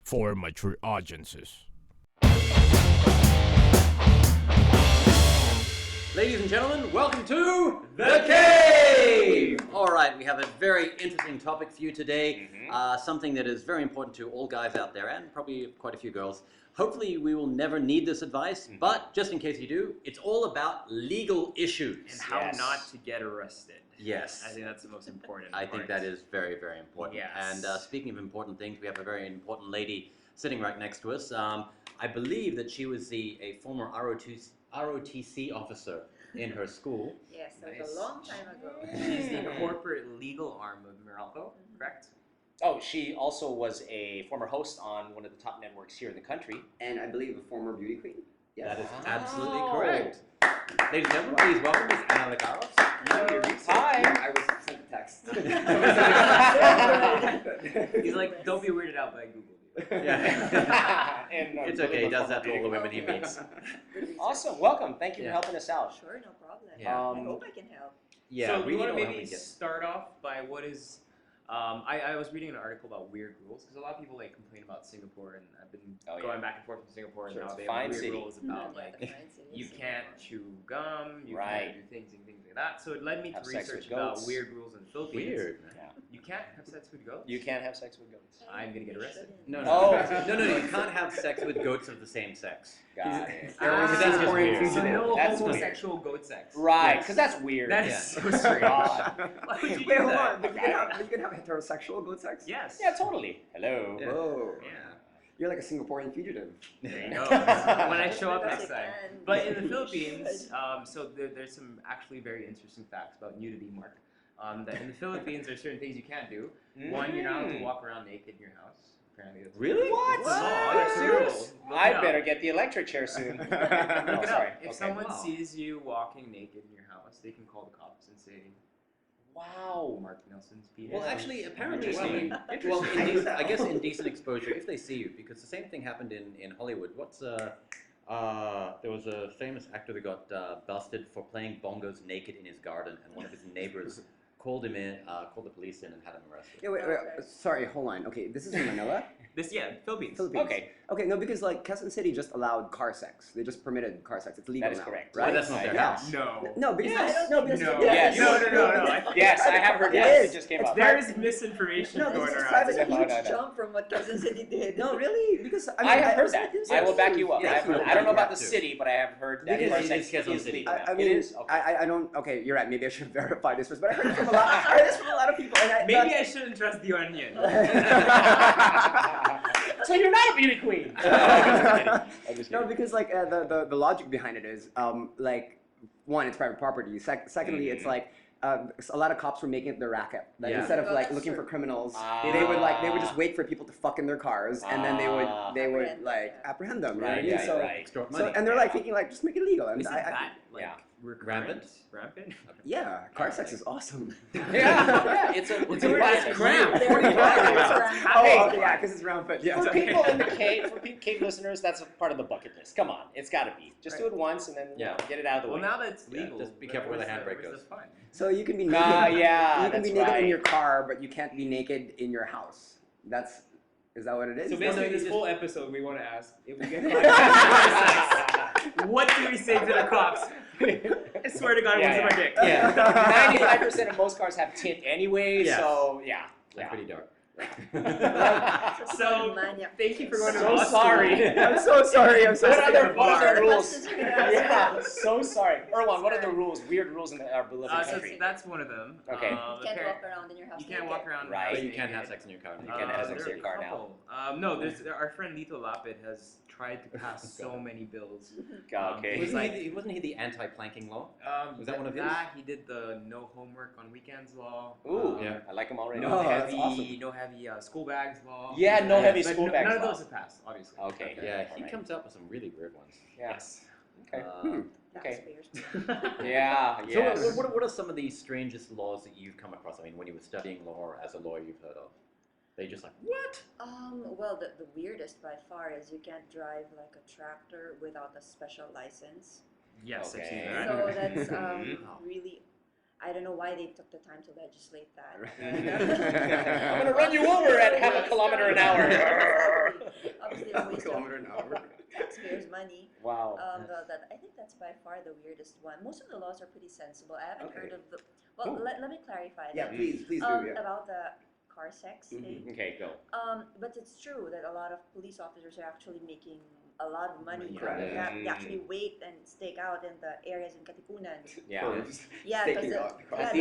for mature audiences. Ladies and gentlemen, welcome to The Cave! Alright, we have a very interesting topic for you today. Something that is very important to all guys out there, and probably quite a few girls. Hopefully we will never need this advice, but just in case you do, it's all about legal issues. And how not to get arrested. Yes. I think that's the most important I part. think that is very, very important. Yes. And speaking of important things, we have a very important lady sitting right next to us. I believe that she was a former ROTC officer in her school. Yes, that was a long time ago. She's the corporate legal arm of Meralco, correct? Oh, she also was a former host on one of the top networks here in the country. And I believe a former beauty queen. Yes. That is absolutely correct. Ladies and gentlemen, please welcome Miss Anna Licaros. Hi. I was sent a text. He's like, don't be weirded out by Google. Yeah. And, It's okay, he does that to all the women he meets. Awesome. Welcome. Thank you for Yeah. helping us out. Sure, no problem. Yeah. I hope I can help. Yeah, So we you need want to to maybe start off by what is... I was reading an article about weird rules, because a lot of people like complain about Singapore, and I've been going back and forth from Singapore, Sure, and now it's they a fine have weird city. rules about Yeah, like the fine city you is can't Singapore. chew gum, you Right. can't do things and things like that. So it led me to Have sex research with about goats. weird rules in the Philippines. Weird. Yeah. You can't have sex with goats. You can't have sex with goats. I'm gonna get arrested. No, Oh. no, you can't have sex with goats of the same sex. Got it. That's just weird. So no That's homosexual goat sex. Right, because that's weird. That is Yeah. so strange. God. Why would you Wait, do hold that? on. But you can have heterosexual goat sex? Yes. Yeah, totally. Hello. Yeah. Whoa. Yeah. You're like a Singaporean fugitive. There you go. When I show up Because next I time. can. But in the Philippines, so there's some actually very interesting facts about nudity, Mark. That in the Philippines, there's certain things you can't do. One, you're not allowed to walk around naked in your house. Apparently, that's Really? What? It's a law. Are you It's a serious? rule. Look I it up. better get the electric chair soon. Look Oh, it sorry. up. If Okay. someone Wow. sees you walking naked in your house, they can call the cops and say, Wow. Mark Nelson's penis. Well, actually, apparently, Interesting. well, I guess indecent exposure, if they see you, because the same thing happened in Hollywood. There was a famous actor that got busted for playing bongos naked in his garden, and one of his neighbors called the police in and had him arrested. Yeah, wait, sorry, hold on. Okay, this is in Manila? Philippines. Philippines. Okay. Okay, no, because like Quezon City just allowed car sex. They just permitted car sex. It's legal That is now, correct. right? But that's not their house. No. No, because Yes. no, because No. Yes. No. Yes, I have heard It that. is. It just came It's up. There is misinformation No, going this is around. private. It's a No, huge no, no. jump from what Quezon City did. No, really? Because I have heard was that. confused. I will back you up. Yes, I don't know you about the have to. city, but I have heard that Because car it sex is Quezon is City. legal. I It mean, is? Okay. I don't. Okay, you're right. Maybe I should verify this first, but I heard it from a lot. I heard this from a lot of people. And Maybe I shouldn't trust the onion. So you're not a beauty queen. No, because like the logic behind it is like one, it's private property. Secondly, it's like a lot of cops were making it their racket. Like Yeah. instead of Oh, like that's looking true. for criminals, Ah. they would just wait for people to fuck in their cars, and then they would Apprehend like them. apprehend them. Right, Right. right, So, right. Extort so money. and they're like thinking like just make it legal. And Isn't that like Yeah. recurrent? Rampant? yeah, car sex is awesome. Yeah, it's a That's crap. There we go. Oh, okay, yeah, because it's round foot. Yeah. For people in the cave, cave listeners, that's a part of the bucket list. Come on, it's got to be. Just do it once and then get it out of the Well, way. now that it's Yeah, legal, just be careful where the handbrake where's goes. the fun? So you can be naked. Yeah, you can be that's naked in right. your car, but you can't be naked in your house. Is that what it is? So no, basically, you this just- whole episode, we want to ask if we get caught, what do we say to the cops? I swear to God, it Yeah, wasn't my dick. Yeah. 95% of most cars have tint anyway, Yes. so yeah. That's pretty dark. So, Maniac. thank you for going to So law sorry. school. I'm so sorry. I'm so What sorry. other rules? Questions you can ask. Yeah, so sorry. Erwan, what are the rules, weird rules in our beloved So country? that's one of them. Okay. You can't walk around in your house. You can't walk around. Right. But you can't have sex in your car. You can't have sex in there your are car a now. couple. No, our friend Lito Lapid has tried to pass so many bills. Okay. Wasn't he the anti-planking law? Was that one of his? He did the no homework on weekends law. Ooh, Yeah. I like them already. No. that's heavy, awesome. no heavy school bags law. Yeah, no heavy But school bags None of law. those have passed, obviously. Okay. Yeah, he Alright. comes up with some really weird ones. Yes. Okay. Okay. Yeah, So yes. what are some of the strangest laws that you've come across? I mean, when you were studying law or as a lawyer you've heard of? They just like, what? Well, the weirdest by far is you can't drive like a tractor without a special license. Yes, I've Okay. seen that. So that's Mhm. really. I don't know why they took the time to legislate that. I'm gonna run you over at half a kilometer an hour. Exactly. Obviously, a waste Kilometer an hour. of taxpayers' money. Wow. I think that's by far the weirdest one. Most of the laws are pretty sensible. I haven't Okay. heard of the. Well, Cool. let me clarify Yeah, that. please do. Yeah. About the car sex thing. Okay, go. But it's true that a lot of police officers are actually making a lot of money Money from out of it. it. They actually wait and stake out in the areas in Katipunan. Yeah. Yeah, Staking because out. they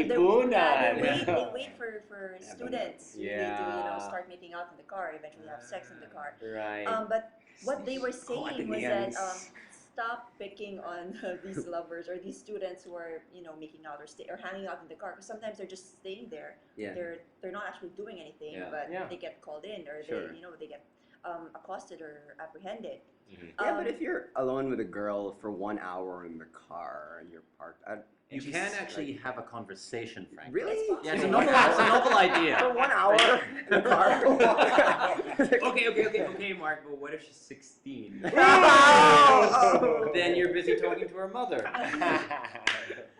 wait for Yeah, students really to Yeah. start making out in the car, eventually have sex in the car. Right. But what they were saying was that Ateneans. stop picking on these lovers or these students who are making out or hanging out in the car, because sometimes they're just staying there. Yeah. They're not actually doing anything, Yeah. but Yeah. they get called in or Sure. they get accosted or apprehended. Yeah, but if you're alone with a girl for 1 hour in the car and you're parked, You can actually have a conversation, Frank. really? Yeah, it's a novel idea. For 1 hour in the car. Okay, Mark, but what if she's 16? Oh! Then you're busy talking to her mother.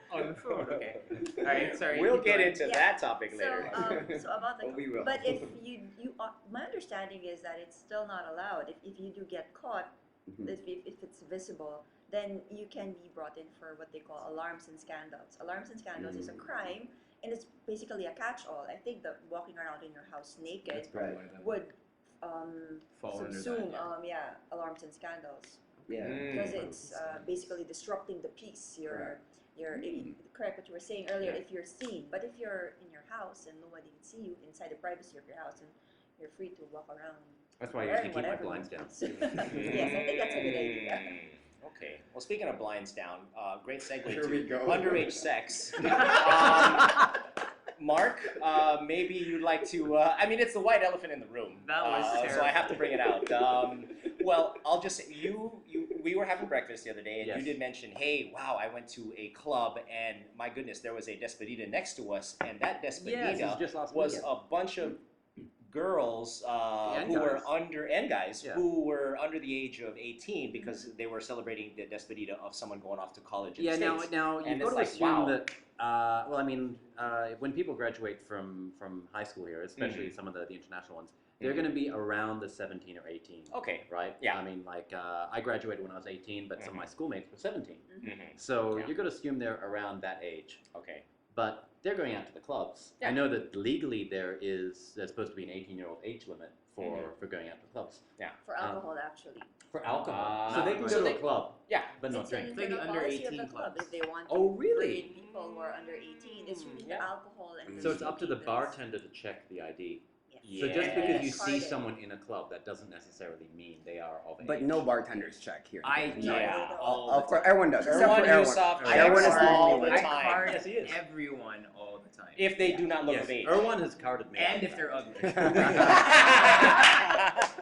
On the phone, okay. Alright, sorry. We'll keep get going. into Yeah. that topic So, later. so about the. Oh, we will. But if my understanding is that it's still not allowed. If you do get caught, Mhm. if it's visible, then you can be brought in for what they call alarms and scandals. Alarms and scandals is a crime, and it's basically a catch-all. I think that walking around in your house naked That's probably Right. one of them. would Fall under subsume that, alarms and scandals, Yeah. because it's basically disrupting the peace. Correct what you were saying earlier. Yeah. If you're seen, but if you're in your house and nobody can see you inside the privacy of your house, and you're free to walk around. That's why I wearing usually keep my whatever you blinds down. please. Yes, I think that's a good idea. Okay. Well, speaking of blinds down, great segue Here to we go. underage sex. Mark, maybe you'd like to. I mean, it's the white elephant in the room. That was so I have to bring it out. Well, I'll just say we were having breakfast the other day, and Yes. you did mention, hey, wow, I went to a club, and my goodness, there was a despedida next to us, and that Yes, despedida it's just last was weekend. a bunch of girls And who were guys. guys Yeah. who were under the age of 18 because they were celebrating the despedida of someone going off to college in Yeah, the States. now And you've got it's to like, assume wow. that. Well, I mean, when people graduate from high school here, especially some of the international ones, they're going to be around the 17 or 18. Okay. Right? Yeah. I mean, like I graduated when I was 18, but some of my schoolmates were 17. Mhm. So Yeah. you're going to assume they're around that age. Okay. But they're going out to the clubs. Yeah. I know that legally there's supposed to be an 18-year-old age limit for going out to clubs For alcohol, actually. for alcohol. Ah, So they can right. go So to they- a club, Yeah. but not It's drink. in Like the under policy of 18 the club clubs. if they want Oh, to really? bring people who are under 18. It's really Yeah. the alcohol and the So it's up to the smoking bartender to check the ID. Yes. So just because you Yes. see Carded. someone in a club, that doesn't necessarily mean they are of age. But no bartenders check here. I No, Yeah. no, no. all Of the course, time. everyone does. Except Erwan for Erwan. Yusuf, I Erwan is card- all the I time. card Yes, he is. everyone all the time. If they do not look Yes, of age. Erwan has carded me. And if they're ugly.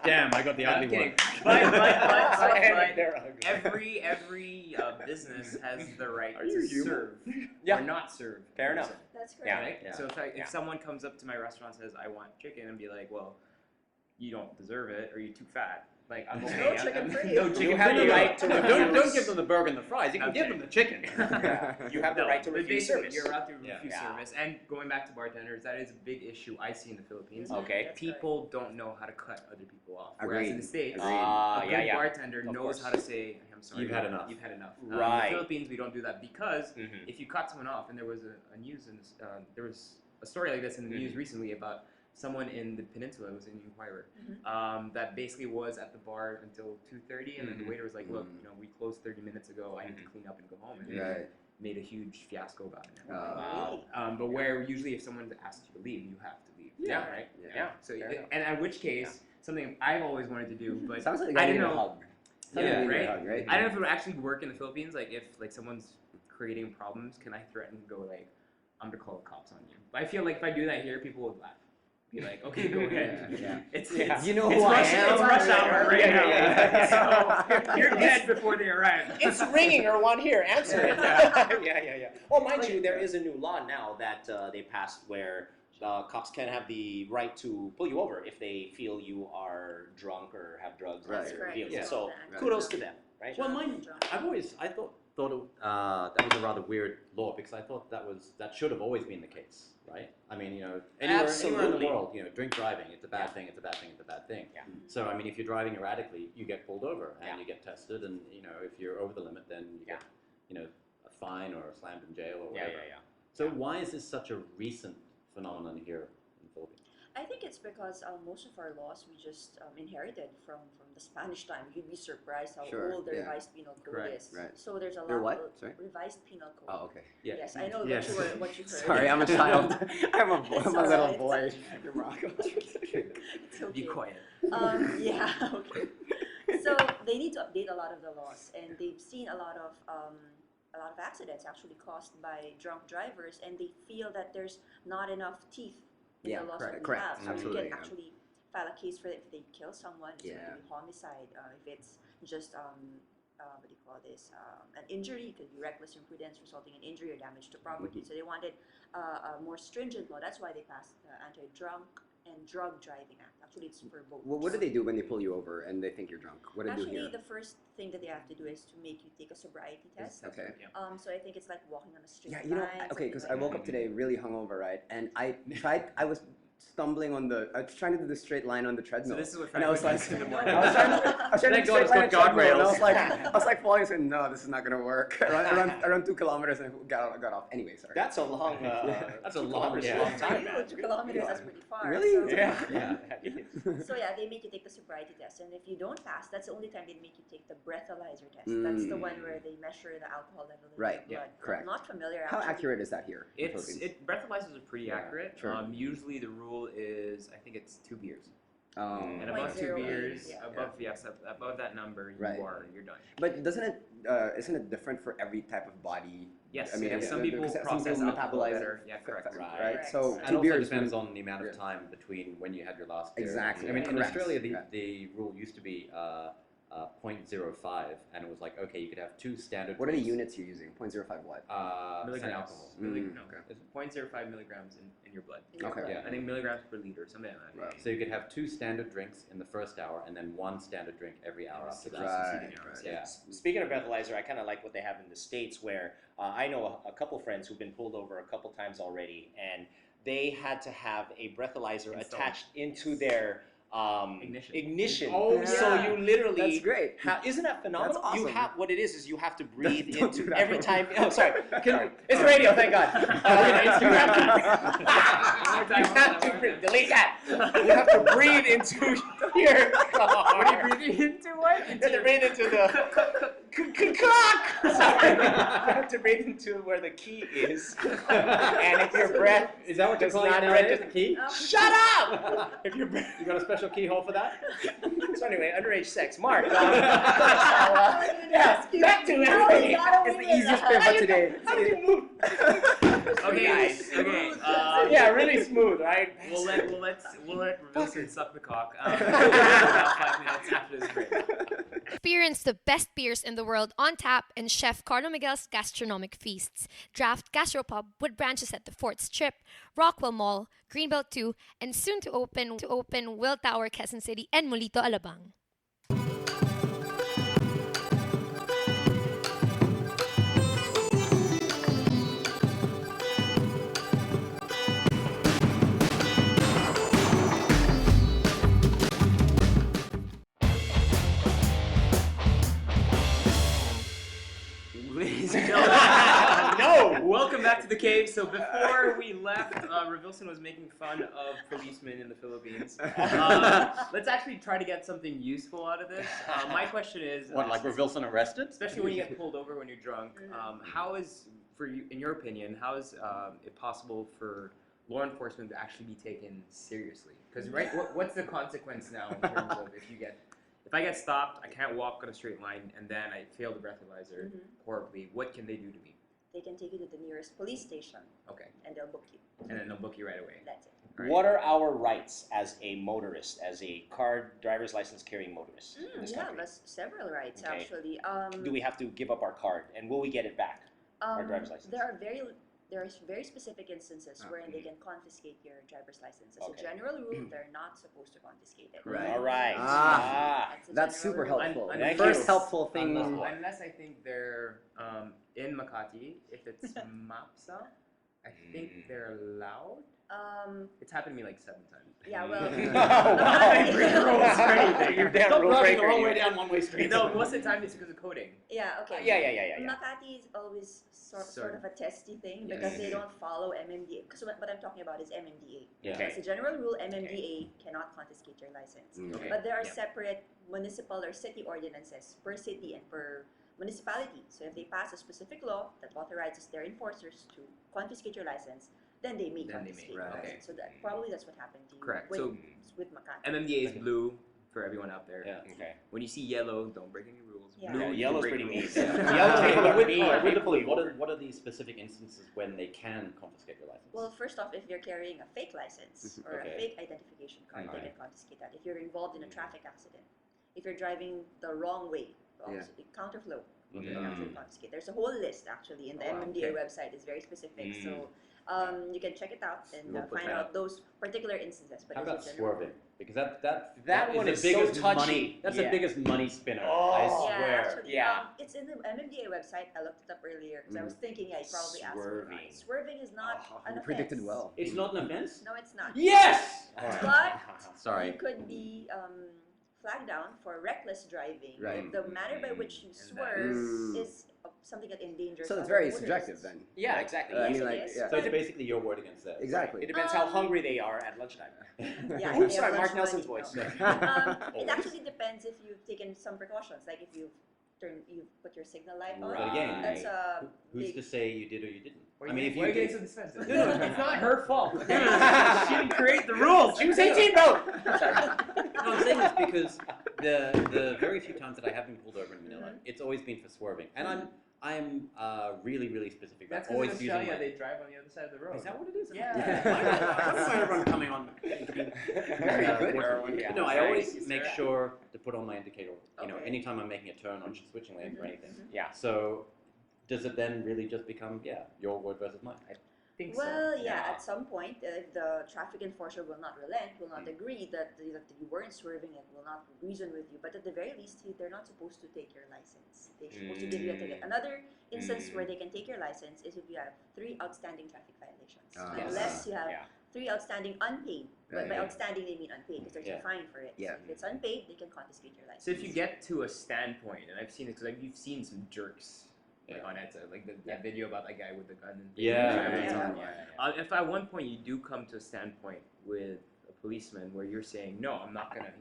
Damn, I got the I'm ugly kidding. one. And they're ugly. every business has the right Are you to human? serve Yeah. or not serve. Fair a enough. person, That's Yeah. correct. Right? Yeah. So if Yeah. someone comes up to my restaurant and says I want chicken and be like, well, you don't deserve it or you're too fat. Like I'm No okay. chicken for you. No You chicken have for the you. right to Don't refuse. give them the burger and the fries. You can Okay. give them the chicken. Yeah. You have the No, right to but refuse basically, service. You're allowed to Yeah. refuse Yeah. service. And going back to bartenders, that is a big issue I see in the Philippines. Mhm. Okay. That's People don't know how to cut other people off. Whereas in Agreed. the States, Agreed. a good Yeah. bartender Of knows course. how to say, I'm sorry. You've had enough. You've had enough. Right. In the Philippines, we don't do that because Mhm. if you cut someone off, and there was a news, there was a story like this in the news recently about someone in the peninsula, it was in the Inquirer, that basically was at the bar until 2:30, and then the waiter was like, look, we closed 30 minutes ago, I need to clean up and go home. And Right. made a huge fiasco about it. Wow. But where usually if someone asks you to leave, you have to leave. Yeah. Right? Yeah. So, Fair enough. and in which case, something I've always wanted to do, but Sounds like a I guy don't needed a know. hug. Sounds like Yeah, a guy needed a right? hug, right? I don't know if it would actually work in the Philippines. Like if like someone's creating problems, can I threaten to go like, I'm gonna call the cops on you? But I feel like if I do that here, people would laugh. Be like, okay, go ahead. Yeah. It's You know it's who I rush, am? It's rush hour right Yeah, now. yeah. So you're dead before they arrive. It's ringing, Erwan. Here, answer it. yeah. Well, mind you, there is a new law now that they passed where cops can have the right to pull you over if they feel you are drunk or have drugs Right. on That's your correct. vehicle. Yeah. So Right. kudos to them, right? Well, I thought thought that was a rather weird law because I thought that should have always been the case, right? I mean, anywhere in the Absolutely. world, drink driving, it's a bad thing, it's a bad thing, it's a bad thing. Yeah. So I mean, if you're driving erratically, you get pulled over and Yeah. you get tested, and if you're over the limit, then you get a fine or slammed in jail or whatever. So why is this such a recent phenomenon here in the Philippines? I think it's because most of our laws we just inherited from the Spanish time. You'd be surprised how Sure, old the yeah. revised penal code Correct, is. right. So there's a lot They're what? of Sorry? revised penal code. Oh, okay. Yeah. Yes, I know Yes. what you heard. Sorry, I'm a child. I'm a It's little alright. boy. You're Morocco. It's okay. Be quiet. Yeah. Okay. So they need to update a lot of the laws, and they've seen a lot of accidents actually caused by drunk drivers, and they feel that there's not enough teeth in Yeah, the laws correct, that we correct. have. So Absolutely, you can yeah. actually file a case for it if they kill someone. It's going Yeah. to be homicide. If it's just what do you call this? An injury. It could be reckless imprudence resulting in injury or damage to property. So they wanted a more stringent law. That's why they passed the Anti-Drunk and Drug Driving Act. Actually, it's for both. Well, what do they do when they pull you over and they think you're drunk? What do they do Actually, here? the first thing that they have to do is to make you take a sobriety test. Okay. So I think it's like walking on a straight Yeah, line. okay, because I something like woke up today really hungover, right? And I was stumbling I was trying to do the straight line on the treadmill. So this is what and I was like, Friday I in was the morning. trying to Thank do God straight it's line on got the treadmill, and guardrails. I was like falling, saying, no, this is not gonna work. I run 2 kilometers and got off. Anyway, sorry. That's a long. That's a 2 long- kilometers is yeah. a long time, man. 2 kilometers, that's pretty far. Really? So, Yeah. So yeah, they make you take the sobriety test, and if you don't pass, that's the only time they make you take the breathalyzer test. That's the one where they measure the alcohol level in Right, your yeah, blood. correct. I'm not familiar. How actually. accurate is that here? in the Philippines? Breathalyzers are pretty Yeah, accurate. sure. Usually the rule is I think it's 2 beers. Um, And above 2 0.08, beers, yeah. above that number, Right. you're done. But isn't it different for every type of body? Yes, I mean, it is. Some people because process alcohol metabolize better. it Yeah, correct. right? Correct. So And 2 also beers depends on the amount of Yeah. time between when you had your last beer. Exactly, I mean, in correct. Australia, Yeah. the rule used to be 0.05, and it was like, okay, you could have 2 standard. What are the drinks, units you're using? 0.05 what? Percent Milligrams. alcohol. Mm, No, okay. it's 0.05 milligrams in your blood. Okay. Yeah. I think milligrams per liter, something like that. Right. So you could have 2 standard drinks in the first hour, and then 1 standard drink every hour after that. Right, hours. right. Yeah. Speaking of breathalyzer, I kind of like what they have in the States where I know a couple friends who've been pulled over a couple times already, and they had to have a breathalyzer Installed. attached into their ignition. Oh, So yeah. you literally That's great. isn't that phenomenal? That's You awesome. have what it is you have to breathe Don't do into that. every time. Oh, sorry. It's radio. Thank God. You have to delete that. You have to breathe into your car. What are you breathing into? What? You have to breathe into the cock. Sorry. You have to breathe into where the key is, and if your breath Is that what you're does calling not it nowadays, register, the key? shut up. If your breath. You got a special keyhole for that? So anyway, underage sex. Mark. I Yeah, back to everything. It's the easiest pivot today. How did you move? Okay, Guys. okay. Yeah, really smooth, right? We'll let Wilson suck the cock. About 5 minutes after this break. Experience the best beers in the world on tap in Chef Carlo Miguel's gastronomic feasts. Draft Gastropub with branches at the Fort Strip, Rockwell Mall, Greenbelt 2, and soon to open Will Tower, Quezon City, and Molito, Alabang. Ladies and gentlemen, No. welcome back to the cave. So before we left, Revilson was making fun of policemen in the Philippines. Let's actually try to get something useful out of this. My question is, What, like were Wilson arrested? especially when you get pulled over when you're drunk, how is, for you, in your opinion, how is it possible for law enforcement to actually be taken seriously? Because what's the consequence now in terms of if I get stopped, I can't walk on a straight line, and then I fail the breathalyzer horribly, what can they do to me? They can take you to the nearest police station, Okay, and they'll book you. and then they'll book you right away. That's it. Right. What are our rights as a motorist, as a driver's license carrying motorist in this Yeah, country? that's several rights Okay. actually. Do we have to give up our card, and will we get it back? our driver's license? There are very there are very specific instances wherein they can confiscate your driver's license. As a general rule, they're not supposed to confiscate it. Right. All right. That's a That's general super rule. helpful. Un- The unless- first helpful thing. Unless I think they're in Makati, if it's MAPSA, I think they're allowed. It's happened to me like 7 times. Yeah, well, Wow. rules for anything. You're damn Stop rule driving the breaker, wrong you. way down one-way street. No, most of the time it's because of coding. yeah, okay. Yeah. Makati is always sort Sort of a testy thing Yes. because they don't follow MMDA. Because what I'm talking about is MMDA. Yeah. Okay. As a general rule, MMDA cannot confiscate your license. Okay. But there are Yeah. separate municipal or city ordinances per city and per municipality. So if they pass a specific law that authorizes their enforcers to confiscate your license, then they may Then they may, confiscate your right. license. So that's what happened to you. Correct. With, So with Makati. MMDA is blue for everyone out there. Yeah. Okay. When you see yellow, don't break any rules. Yeah. Blue, Yeah, you yellow's can break pretty rules. mean. Yeah. Yellow Okay, people but are with, mean. all right, with They the pull you blue, over. what are the specific instances when they can confiscate your license? Well, first off, if you're carrying a fake license or Okay. a fake identification card, they Alright. can confiscate that. If you're involved in a traffic accident, if you're driving the wrong way, counterflow, they Okay. can actually confiscate. There's a whole list actually in the Oh, wow, MMDA okay. website. It's very specific, so you can check it out and We'll put find that out up. those particular instances. But How as a about general swerving? Because that That one the is so biggest touchy. money. That's the Yeah. biggest money spinner. Oh. I Yeah, swear. actually, Yeah. it's in the MMDA website. I looked it up earlier because I was thinking, yeah, you probably asked me. Swerving. Right? Swerving is not Oh, an you offense. predicted well. It's not an offense. No, it's not. Yes. But Sorry. you could be flagged down for reckless driving Right. if the manner by which you swerve is something that endangers. So it's other very motorists. subjective then. Yeah, exactly. I Yes, mean, it like, is. yeah. So it's basically your word against theirs. Exactly. It depends how hungry they are at lunchtime. Yeah, Oops, if they sorry, have Mark lunch Nelson's money, voice. no. It Always. actually depends if you've taken some precautions, like if you've put your signal light on. But again, That's a Who's big. to say you did or you didn't? Why I mean, if why are you getting did, so defensive? No, it's not her fault. she didn't create the rules. She was 18, bro! no, I'm saying this because the very few times that I have been pulled over in Manila, Mm-hmm. it's always been for swerving, and I'm really specific about That's because always in using Australia my. they drive on the other side of the road. Is that what it is? Yeah. Why is everyone coming on? Very good. Yeah. No, I Sorry, always make Sarah. sure to put on my indicator. You know, Okay. anytime I'm making a turn or switching lanes or anything. Yeah. So, does it then really just become your word versus mine? I think Well, so. yeah, at some point, if the traffic enforcer will not relent, will not agree that you weren't swerving and will not reason with you, but at the very least, they're not supposed to take your license. They're supposed to give you a ticket. Another instance where they can take your license is if you have 3 outstanding traffic violations. Yes. Unless you have Yeah. 3 outstanding unpaid. But by Right. outstanding, they mean unpaid because there's Yeah. a fine for it. Yeah. So if it's unpaid, they can confiscate your license. So if you get to a standpoint, and I've seen it because you've seen some jerks like Yeah. on it, like that video about that guy with the gun. And Yeah. If at one point you do come to a standpoint with a policeman where you're saying no, I'm not gonna.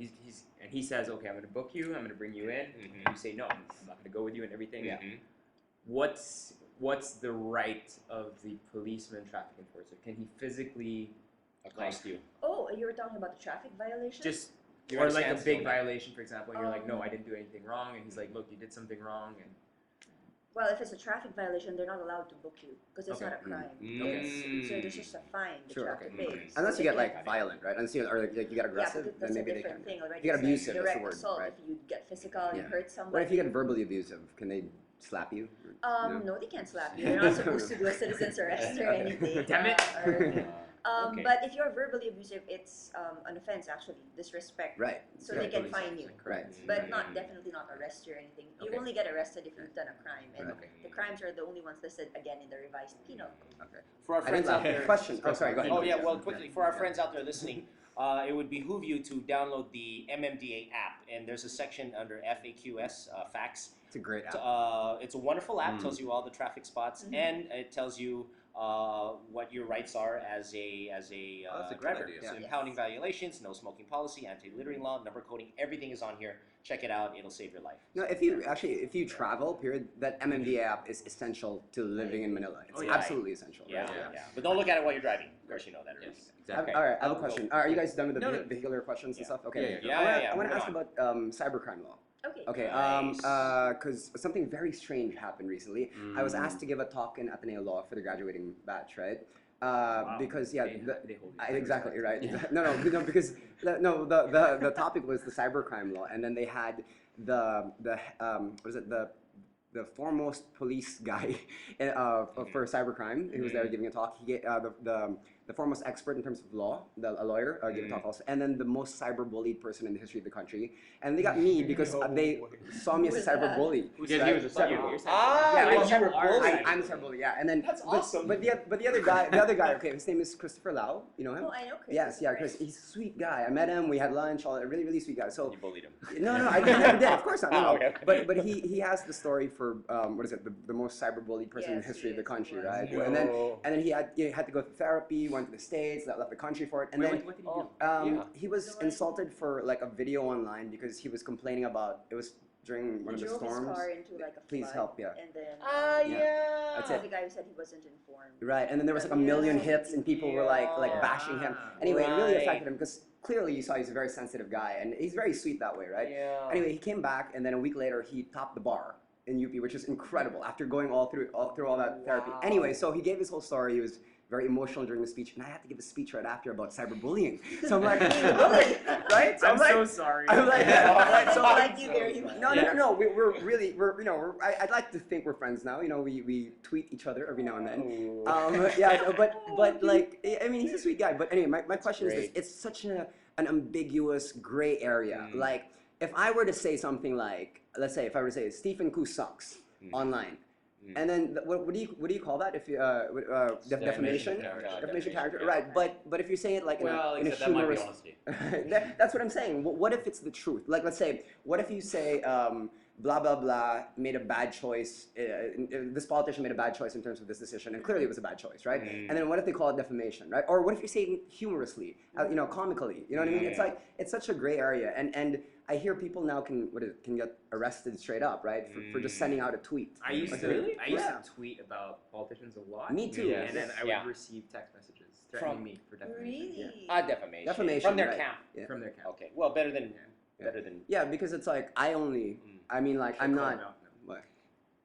And he says, okay, I'm gonna book you. I'm gonna bring you in. Mhm. And you say no, I'm not gonna go with you and everything. Yeah. What's the right of the policeman traffic enforcer? Can he physically Accost you. Oh, you were talking about the traffic violation? just You're or at a like a standstill big now. violation, for example, and you're like, no, I didn't do anything wrong, and he's like, look, you did something wrong, and Well, if it's a traffic violation, they're not allowed to book you because it's Okay. not a crime. Mm. So there's just a fine that Sure, you have to okay. pay. Unless So you they get can- like violent, right? Unless you or like you get aggressive, yeah, then that's maybe a they different can. thing already. If you get It's abusive, that's the direct word, assault. right? If you get physical, you Yeah. hurt somebody. What if you get verbally abusive? Can they slap you? No, they can't slap you. They're not supposed to do a citizen's arrest or anything. Damn it. Or, Okay. But if you're verbally abusive, it's an offense actually, disrespect. Right. So Right. they can fine you. Right. But definitely not arrest you or anything. You Okay. only get arrested if you've done a crime, and Right. the crimes are the only ones listed again in the revised penal code. Okay. For our I didn't friends out laugh. there. Question. Oh, sorry. Go ahead. Oh yeah, well quickly for our friends out there listening, it would behoove you to download the MMDA app, and there's a section under FAQS facts. It's a great app. It's a wonderful app. Tells you all the traffic spots, and it tells you what your rights are as a that's a great driver. idea. So Yeah. impounding violations, no smoking policy, anti-littering law, number coding, everything is on here. Check it out; it'll save your life. No, if you travel, period, that MMDA app is essential to living in Manila. It's Oh, yeah. absolutely essential. Yeah, right? yeah. But don't look at it while you're driving. Of course, you know that. Already. Yes, All exactly. right, I have a question. Are you guys done with the No, no. vehicular questions and Yeah. stuff? Okay. Yeah, yeah. I want to Moving ask on. about cybercrime law. Okay. Okay, Nice. because something very strange happened recently. I was asked to give a talk in Ateneo Law for the graduating batch, right? Because they hold you exactly to right. respect. No, because the topic was the cybercrime law, and then they had the what is it the the foremost police guy for cybercrime. He was there giving a talk. He gave the foremost expert in terms of law, a lawyer, gave a talk also, and then the most cyberbullied person in the history of the country. And they got me because they saw me as a cyberbully. Because he was a cyberbully. Yeah, you're a I'm cyberbully. I'm a cyberbully. Yeah, and then That's awesome. But the other guy, okay, his name is Christopher Lau. You know him? Oh, I know Chris. Yes, yeah, Chris. He's a sweet guy. I met him. We had lunch. All a really, really sweet guy. So You bullied him. no, I never did. Of course not. No, Okay. But he has the story for what is it? The most cyberbullied person in the Yes, history of the he is. country, He was. right? No. And then he had to go through therapy. Went to the States. Left the country for it. And then What did he do? he was insulted for like a video online because he was complaining about it was during one of He the drove his storms. car into like a Please flood, help, yeah. And then Yeah. That's it. the guy who said he wasn't informed. Right, and then there was like a million hits, and people were like bashing him. Anyway, it really affected him because clearly you saw he's a very sensitive guy, and he's very sweet that way, right? Yeah. Anyway, he came back, and then a week later he topped the bar in UP, which is incredible after going through all that therapy. Anyway, so he gave his whole story. He was very emotional during the speech, and I had to give a speech right after about cyberbullying. So I'm like, right? So I'm like, so sorry. I'm like, I so don't like you very much. no. We're really I'd like to think we're friends now. You know, we tweet each other every now and then. Yeah, no, but like I mean, he's a sweet guy. But anyway, my question is this: it's such an ambiguous gray area. Like if I were to say something like, let's say, if I were to say Stephen Koo sucks online. And then what do you call that if you defamation character, right? But if you're saying it like in a that might be humorous, honesty. that's what I'm saying. What if it's the truth? Like let's say, what if you say blah blah blah made a bad choice. This politician made a bad choice in terms of this decision, and clearly it was a bad choice, right? And then what if they call it defamation, right? Or what if you say it humorously, comically? You know what I mean? It's like it's such a gray area, and I hear people now can get arrested straight up, right, for just sending out a tweet. I used Like, to really? I used Yeah. to tweet about politicians a lot. Me too. And then I would Yeah. receive text messages threatening me for defamation. Really? Defamation. Defamation, From their right. camp. Yeah. From their account. Okay. Well, better than. Yeah, because it's like I mean, like I'm Should call not. them out, no.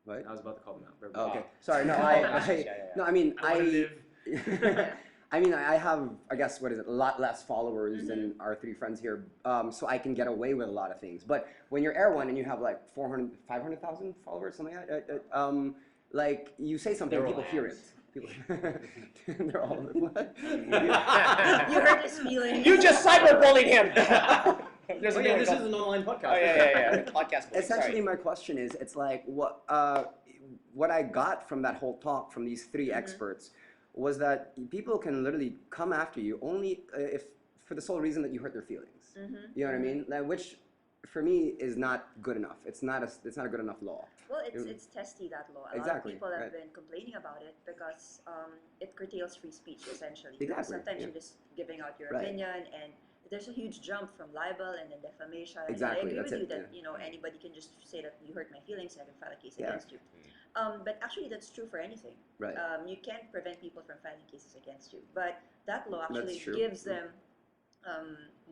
What? I was about to call them out. but- Oh, okay. Sorry. No, I Yeah. no. I mean, I wanna live. I mean, I have, I guess, what is it, a lot less followers than our three friends here, so I can get away with a lot of things. But when you're Air One and you have like 500,000 followers, something like that, like you say something, They're people all hear it. People, they're all what? You hurt his feelings. You just cyberbullied him. There's Oh a yeah, new this one is an online podcast. Oh yeah. Podcast. bullying, Essentially, sorry. my question is, it's like what I got from that whole talk from these three experts was that people can literally come after you only if for the sole reason that you hurt their feelings. You know what I mean? Like, which for me is not good enough. It's not a good enough law. Well, it's testy, that law. A Exactly, lot of people have right. been complaining about it because it curtails free speech, essentially. Exactly, Because sometimes yeah. you're just giving out your Right. opinion, and there's a huge jump from libel and then defamation. Exactly, And I agree that's with you it, that yeah. anybody can just say that you hurt my feelings and I can file a case Yeah. against you. But actually, that's true for anything. Right. You can't prevent people from filing cases against you. But that law That's actually true. gives them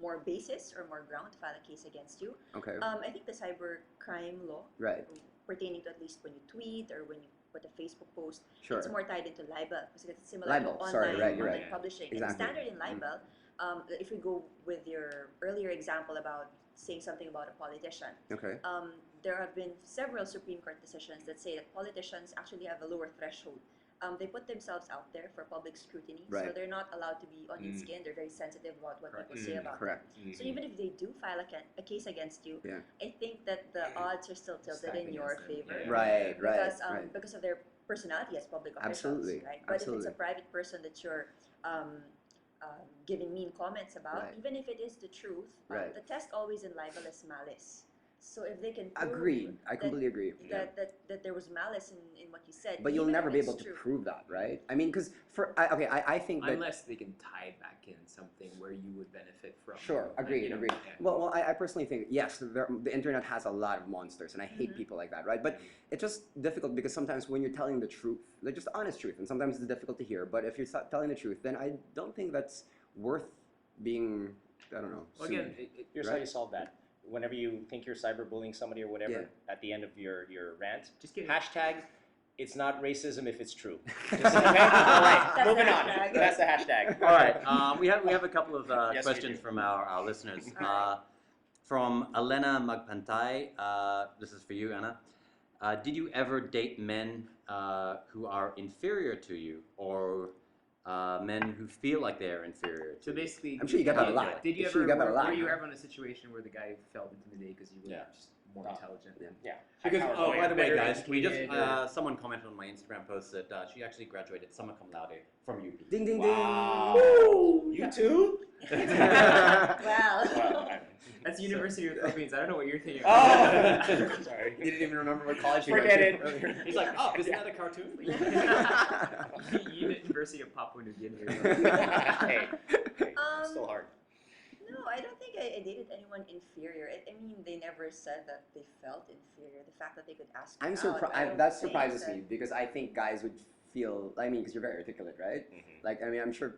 more basis or more ground to file a case against you. Okay. I think the cybercrime law Right. pertaining to at least when you tweet or when you put a Facebook post, Sure. it's more tied into libel because it's similar Libel, to online, sorry, right, you're online right. publishing. Exactly. And the standard in libel, if we go with your earlier example about saying something about a politician, Okay. there have been several Supreme Court decisions that say that politicians actually have a lower threshold. They put themselves out there for public scrutiny, so Right. they're not allowed to be onion skin. They're very sensitive about what people say about Correct. them. So even if they do file a case against you, Yeah. I think that the odds are still tilted in your against them, favor. yeah. Right. Because, Right. because of their personality as public officials, Absolutely, right? But if absolutely. it's a private person that you're giving mean comments about, Right. even if it is the truth, Right. the test always in libel is malice. So if they can prove Agreed. I that- completely agree. Yeah. that there was malice in what you said, But you'll even never if be it's able to true. prove that, right? I mean, because I think that. Unless they can tie back in something where you would benefit from. Sure, Like, agreed, you know, agreed. yeah. Well, I personally think, yes, the internet has a lot of monsters, and I hate people like that, right? But it's just difficult because sometimes when you're telling the truth, like just the honest truth, and sometimes it's difficult to hear, but if you're telling the truth, then I don't think that's worth being, I don't know, Well, sued. again, Here's how you solve that. Whenever you think you're cyberbullying somebody or whatever, Yeah. at the end of your rant, just get hashtag, it's not racism if it's true. Just, okay? All right, That's moving the on. hashtag. That's the hashtag. All right, we have a couple of Yes, we questions do. from our listeners. All right. From Elena Magpantay, this is for you, Anna. Did you ever date men who are inferior to you, or men who feel like they are inferior to So you? basically, I'm sure you get that a lot. Did you I'm sure ever you get that a lot. were you ever in a situation where the guy felt intimidated because you were Yeah. just more intelligent than? Yeah. Because, High oh, power by the way, better guys, we just educated, someone commented on my Instagram post that she actually graduated summa cum laude from UP. Ding ding Wow. ding. You too? Wow. Well, That's University of the Philippines. I don't know what you're thinking. oh, sorry. You didn't even remember what college you Forget went it. to earlier. He's like, oh, isn't that a cartoon? University of Papua New Guinea. Hey, still hard. No, I don't think I dated anyone inferior. I mean, they never said that they felt inferior. The fact that they could ask me I'm out, I surprised. don't That think surprises that- me because I think guys would feel. I mean, because you're very articulate, right? Like, I mean, I'm sure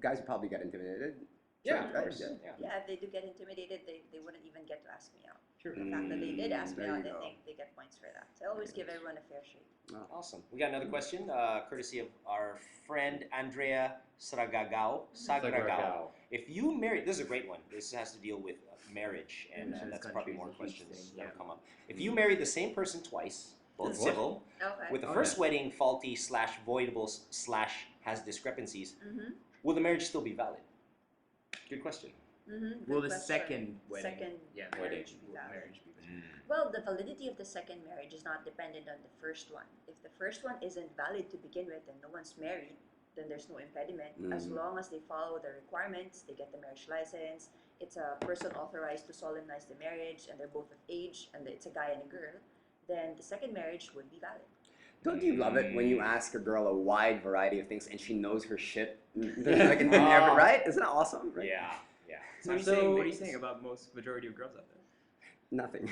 guys would probably get intimidated. Yeah, Sure, of right? course. Yeah. Yeah. Yeah, if they do get intimidated, they wouldn't even get to ask me out. Sure. The fact that they did ask me There out, you I go. think they get points for that. So I always give everyone a fair shake. Awesome. We got another question, courtesy of our friend Andrea Sagragao. If you marry, this is a great one. This has to deal with marriage, and This that's country probably is more a huge questions thing, that yeah. will come up. If you marry the same person twice, both What? civil, Okay. with the Oh, first yeah. wedding faulty / voidable / has discrepancies, will the marriage still be valid? Good question. Will the second wedding? Second Yeah. marriage be Will valid? marriage be valid? Well, the validity of the second marriage is not dependent on the first one. If the first one isn't valid to begin with and no one's married, then there's no impediment. As long as they follow the requirements, they get the marriage license, it's a person authorized to solemnize the marriage, and they're both of age, and it's a guy and a girl, then the second marriage would be valid. Don't you love it when you ask a girl a wide variety of things and she knows her shit? Like in every, right? Isn't that awesome? Right? Yeah, yeah. So what are you saying about majority of girls out there? Nothing.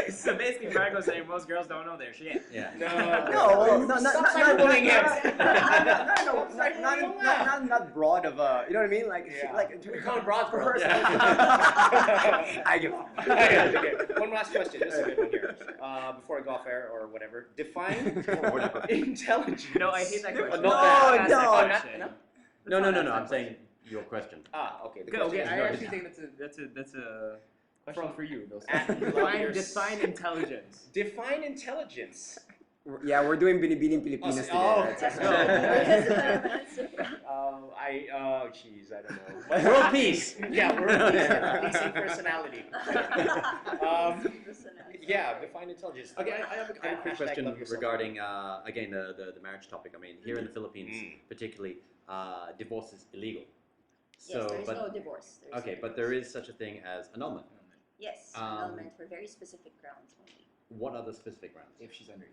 So basically, Marco's saying most girls don't know their shit. Yeah. Not broad of a, you know what I mean? Like, Yeah. like We call it broad for girls. her. I give up. Okay. One last question. This is a good one here. Before I go off air or whatever, define intelligence. No, I hate that question. No, Ask that no, question. No, Let's not No. ask I'm that saying your question. Okay. The Good, question okay, is I no. actually think that's a question for you. And Define intelligence. Define intelligence. Yeah, we're doing Binibining Pilipinas today. Oh, right? that's So- Jeez, I don't know. World peace. Yeah, world peace. Pleasing personality. Yeah, define intelligence. Okay, I have a quick Hashtag question love yourself. regarding, again, the marriage topic. I mean, here in the Philippines, particularly, divorce is illegal. So, Yes, there is but no divorce. There is okay, no but there divorce. is such a thing as annulment. Yes, annulment for very specific grounds only. What are the specific grounds? If she's under 18.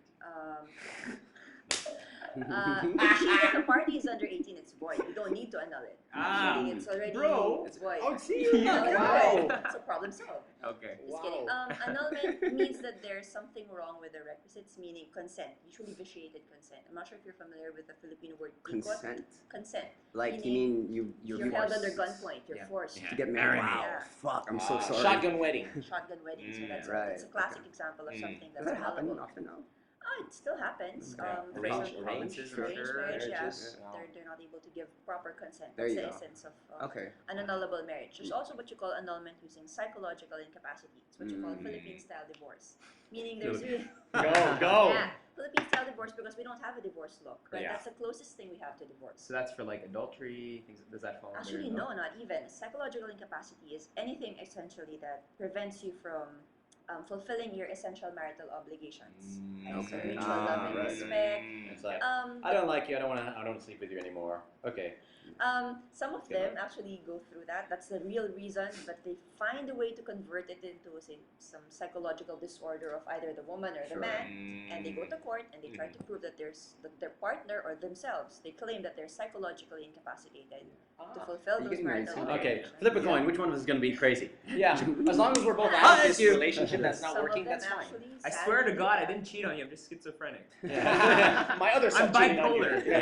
If the party is under 18, it's void. You don't need to annul it. Actually, it's already it's void. see Wow. It's a problem solved. Okay. Just kidding. Annulment means that there's something wrong with the requisites, meaning consent, usually vitiated consent. I'm not sure if you're familiar with the Filipino word Consent. Consent. Like, you mean you're held forced under gunpoint. You're forced. to get married? Wow. Yeah. Fuck, I'm so sorry. Shotgun wedding. Shotgun weddings. So that's Right. it's a classic example of something Does that's that happen annulable. often now? Oh, it still happens. Arranged for provinces, I'm arranged sure. marriage, yeah. Marriages. They're not able to give proper consent. There That's you the go. essence of Okay. an annullable marriage. There's also what you call annulment using psychological incapacity. It's what you call Philippine-style divorce. Meaning there's really Go. yeah, Philippine-style divorce because we don't have a divorce law. Right? Yeah. That's the closest thing we have to divorce. So that's for like adultery, things. Does that fall under? Actually, no, not even. Psychological incapacity is anything essentially that prevents you from fulfilling your essential marital obligations. Right? So Okay. mutual love and Right. respect. It's like, Um, I don't like you. I don't want to sleep with you anymore. Okay. Some of them actually go through that. That's the real reason, but they find a way to convert it into, say, some psychological disorder of either the woman or the man, and they go to court and they try to prove that their partner or themselves, they claim that they're psychologically incapacitated to fulfill You those getting married marital soon? Okay. obligations. Flip a coin. Which one of us is going to be crazy? Yeah, as long as we're both Ah, out of thank this you. relationship that's not Some working, of them that's fine. actually I swear to sadly God, I do that. didn't cheat on you. I'm just schizophrenic. My other I'm son cheated on you. bipolar.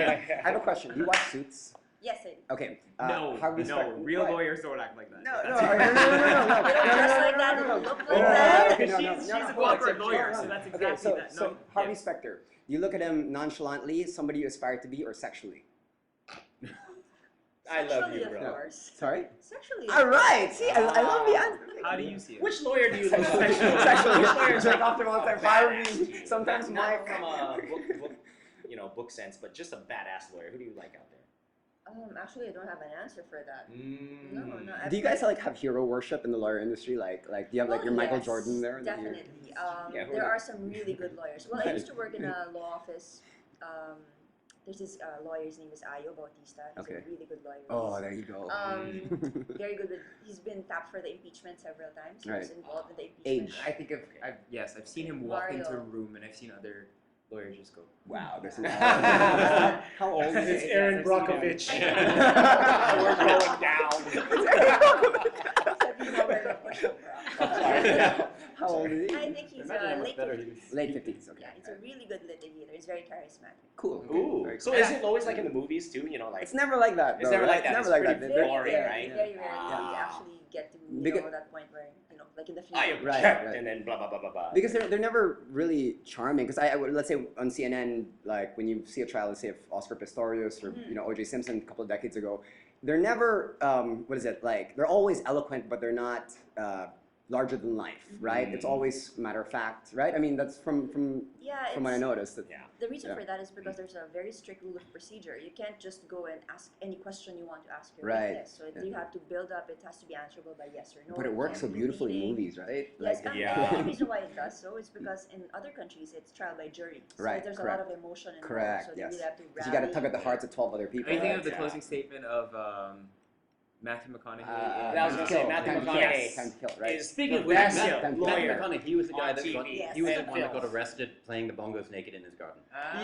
I have a question. You watch Suits? Yes, I do. Okay. No, Harvey no, Specter- real what? lawyers don't act like that. No, no, no. They don't dress like that, they don't look like that. Okay, no, no, She's no, a no, corporate no, lawyer, no, no. so that's Okay, exactly that. So No, Harvey yeah. Specter, you look at him nonchalantly, somebody you aspire to be, or sexually? I love Sexually, you, of bro. course. Sorry. Sexually. All right. See, I love the answer. How do you see it? Which lawyer do you look Sexually, like? sexually, Which lawyer is jerk like off them all the time. a Fire badass me. to you? Sometimes not Mike. from a book sense, but just a badass lawyer. Who do you like out there? Actually, I don't have an answer for that. Mm. No. Do you guys like have hero worship in the lawyer industry? Like do you have like your Michael Yes, Jordan there? that you're- Definitely. Yeah, who There are are some really good lawyers. Well, I used to work in a law office. There's this lawyer's name is Ayo Bautista. He's Okay. a really good lawyer. Oh, there you go. Very good with. He's been tapped for the impeachment several times. He was Right. involved in the impeachment. Age. I think I've seen him walk into a Mario. room, and I've seen other lawyers just go. Wow, this is How how old is It's he? Aaron I've seen him. Brockovich. We're going down. How old is he? I think he's Imagine how much late better 50s. he is. Late 50s. Okay. Yeah, he's a really good litigator. He's very charismatic. Cool. Ooh. Very So cool. is it always like in the movies too? You know, like It's never like that. It's though, never right? like that. It's It's never like that. pretty They're- boring, yeah. right? Very rarely Ah. actually get to Because- know that point where, like in the future. I Right, object, right. and then blah blah blah blah blah. Because they're never really charming. Because I would, let's say on CNN, like when you see a trial, let's say of Oscar Pistorius or O.J. Simpson a couple of decades ago, they're never what is it like? They're always eloquent, but they're not larger than life, right? It's always matter of fact, right? I mean, that's from Yeah, what I it's- noticed. That, Yeah. The reason Yeah. for that is because there's a very strict rule of procedure. You can't just go and ask any question you want to ask your Right. witness. So you have to build up. It has to be answerable by yes or no. But it You works so can't do beautifully in leading. movies, right? Yes, Like, and Yeah. the only reason why it does so is because in other countries it's trial by jury. So Right, there's correct. a lot of emotion involved. Correct, So they yes. really have to because you got to rally. tug at the hearts of 12 other people. What do you think right? of the Yeah. closing statement of Matthew McConaughey? I was gonna say, Kill, Matthew time to kill, McConaughey time to kill, right? is Speaking the of which, best Matt lawyer. McConaughey, he was the guy on that got, TV. Yes. he was the And one that got film. arrested playing the bongos naked in his garden.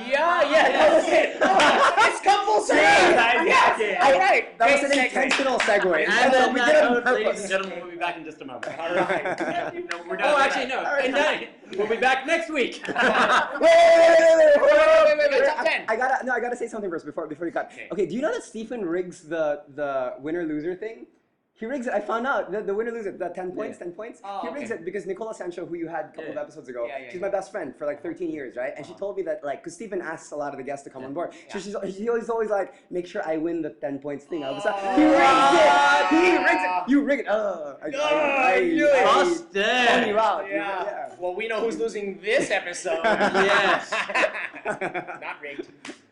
Yeah, that was it. It's come full circle. Yes. All right. That was Great an segue. intentional segue. And then we did it on ladies and purpose. gentlemen, we'll be back in just a moment. All right. No, we're done. Oh, actually, no. And then we'll be back next week. Wait, Top 10. I gotta say something first before you cut. Okay. Okay, do you know that Stephen rigs the winner loser thing? He rigs it. I found out the winner loser, the 10 points, 10 points. Oh, he rigs okay. it because Nicola Sancho, who you had a couple of episodes ago, Yeah, she's my best friend for like 13 years, right? And she told me that like, because Stephen asks a lot of the guests to come on board, so she's always like, make sure I win the 10 points thing. I was like, he rigs it. He rigs it. You rig it. I knew it. Busted. Call you out. Yeah. Well, we know who's losing this episode. Yes. Not rigged.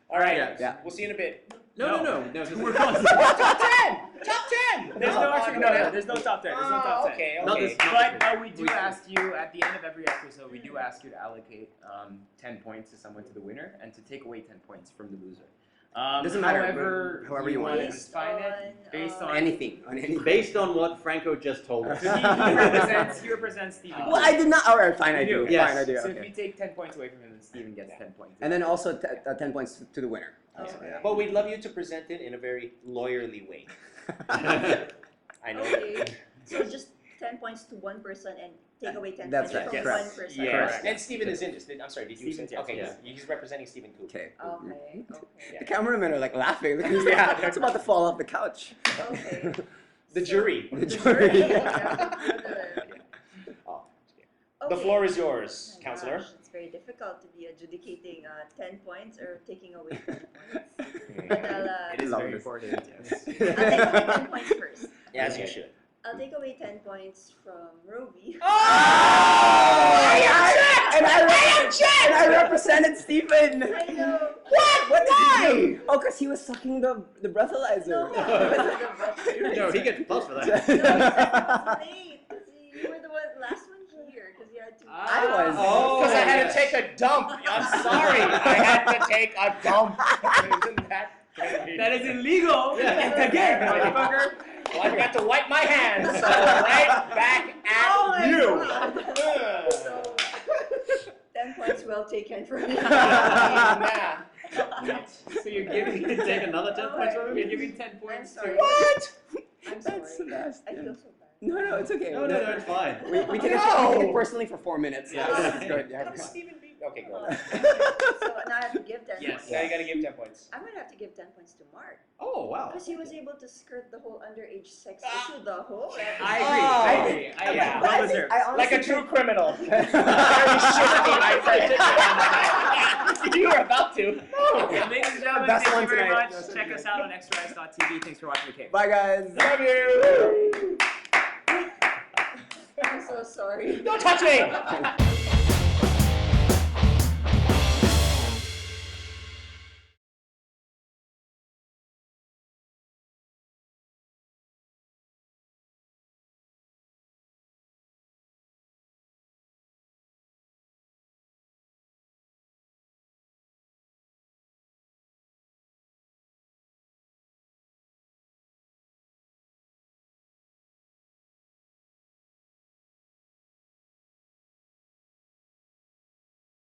All right. Yeah. We'll see you in a bit. No. We're going. Top 10. Top 10. There's no actually no. There's no top 10. There's no top 10. Okay. Not Okay. this- But we do ask you at the end of every episode. We do ask you to allocate 10 points to someone to the winner, and to take away 10 points from the loser. Doesn't matter, However you want it. to define it, based on Anything. On anything. Based on what Franco just told us. he represents Steven. Well, I did not. All right, fine, I You do. do. Yes. Fine, I do. So if Okay. you take 10 points away from him, then Steven gets 10 points. And then also 10 points to the winner. Also, Okay. yeah. But we'd love you to present it in a very lawyerly way. I know. Okay. So just 10 points to one person and take away 10 That's points right, from yes. one person. Yeah. Correct. And Steven is in this. I'm sorry, did you Steven's, say? yes, Okay, yes. he's representing Steven Coop. Okay. Okay. The cameramen are like laughing. Look at this. Yeah. It's about to fall off the couch. Okay. The So- jury. The jury. Oh, Okay. the floor is yours, Oh my counselor. gosh, it's very difficult to be adjudicating 10 points or taking away 10 points. But It is Love very this. important. Yes. I'll take away 10 points first. As you should. I'll take away 10 points from Roby. And I represented Stephen. I know. What did you do? Oh, because he was sucking the breathalyzer. No, he gets plus for that. Late, 'cause you were the last one here, because you had to. I was. Oh, because I had to take a dump. I'm sorry. I had to take a dump. Isn't that crazy? That is illegal. Yeah. Again, motherfucker. Well, I've got to wipe my hands. So right back at Oh my you. God. So, 10 points well taken from me. Nah. So you're giving Take another 10 points from You're him? giving 10 I'm points sorry. to What? I'm sorry. That's the best. I Yeah. feel so bad. No, it's okay. No, it's fine. We take No. it personally for 4 minutes. Yeah. That's good. Yeah. How does Stephen beat Okay, go Oh, on. so now I have to give 10 Yes. points. Now you gotta give 10 points. I'm gonna have to give 10 points to Mark. Oh, wow. Because he was able to skirt the whole underage sex issue the whole episode. I agree. Yeah. Well deserved. Like a true criminal. Very shifty, my friend. You were about to. Ladies and gentlemen, Best thank one you very tonight. much. Check us out on extras.tv. Thanks for watching The Cave. Bye, guys. Love you. I'm so sorry. Don't touch me.